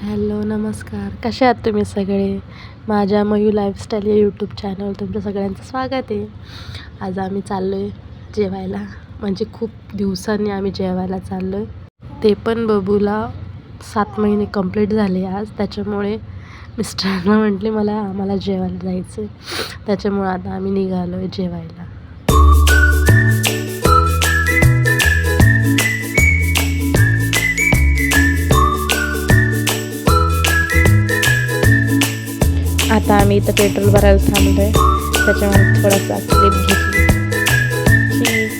Hello, नमस्कार. कसे आहात तुम्ही सगळे? माझ्या मयू लाईफस्टाईल या यूट्यूब चॅनलवर तुमचं सगळ्यांचं स्वागत आहे. आज आम्ही चाललो आहे जेवायला. म्हणजे खूप दिवसांनी आम्ही जेवायला चाललो आहे. ते पण बबूला 7 महिने कंप्लीट झाले आज. त्याच्यामुळे मिस्टरांना म्हटले आम्हाला जेवायला जायचं आहे. त्याच्यामुळे आता आम्ही निघालो आहे जेवायला. आता आम्ही इथं पेट्रोल भरायला थांबलो आहे. त्याच्यामुळे थोडासा क्लिप घेतली. चीज.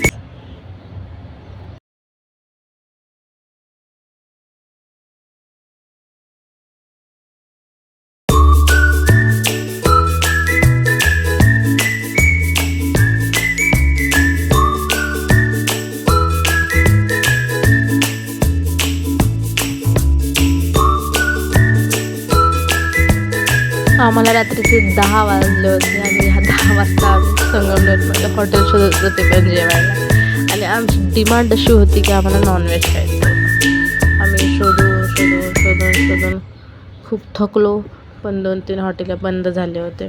आम्हाला रात्रीचे 10 वाजले होते आणि ह्या 10 वाजता आम्ही संगमनेरमध्ये हॉटेल शोधत होते पण जेवायला. आणि आमची डिमांड अशी होती की आम्हाला नॉनव्हेज खायचं होतं. आम्ही शोधून खूप थकलो. पण 2-3 हॉटेलं बंद झाले होते.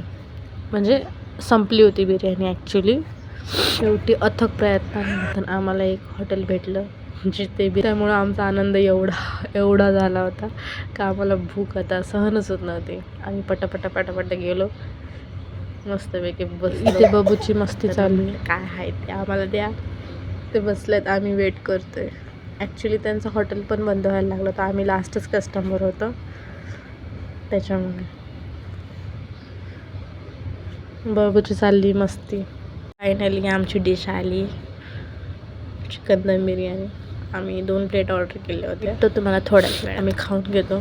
म्हणजे संपली होती बिर्याणी ॲक्च्युली. शेवटी अथक प्रयत्नानंतर आम्हाला एक हॉटेल भेटलं जिथे त्यामुळं आमचा आनंद एवढा झाला होता का आम्हाला भूक आता सहनच होत नव्हती. आम्ही पटापट गेलो. मस्तपैकी इथे बबूची मस्ती चालू आहे. काय आहे ते आम्हाला द्या. ते बसलेत, आम्ही वेट करतोय. ॲक्च्युली त्यांचं हॉटेल पण बंद व्हायला लागलं होतं. आम्ही लास्टच कस्टमर होतो त्याच्यामुळे. बबूची चालली मस्ती. फायनली आमची डिश आली, चिकन दम बिर्याणी. आम्ही 2 प्लेट ऑर्डर केले होते. तर तुम्हाला थोड्याच वेळ आम्ही खाऊन घेतो.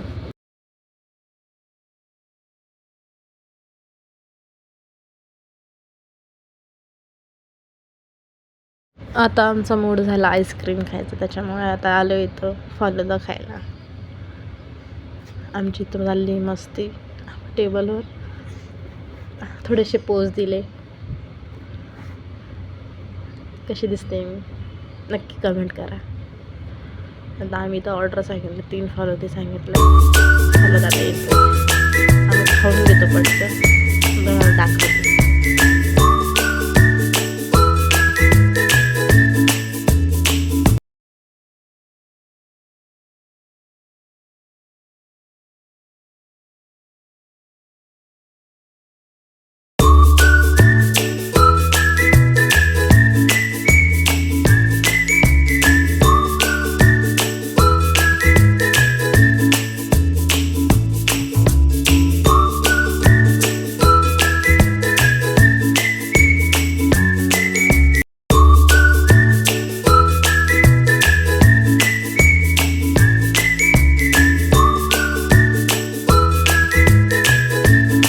आता आमचा मूड झाला आईस्क्रीम खायचं. त्याच्यामुळे आता आलो इथं फालुदा खायला. आमची इथं झाली मस्ती. टेबलवर थोडेसे पोज दिले. कशी दिसते मी नक्की कमेंट करा. आता आम्ही इथं ऑर्डर सांगितलं, 3 फालुदे सांगितले. फालुदा आता येतो, आम्ही खाऊन घेतो पटकन. तुम्हाला दाखवते.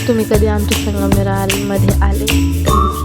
तुम्ही कधी आमच्या संगमनेरमध्ये आले तर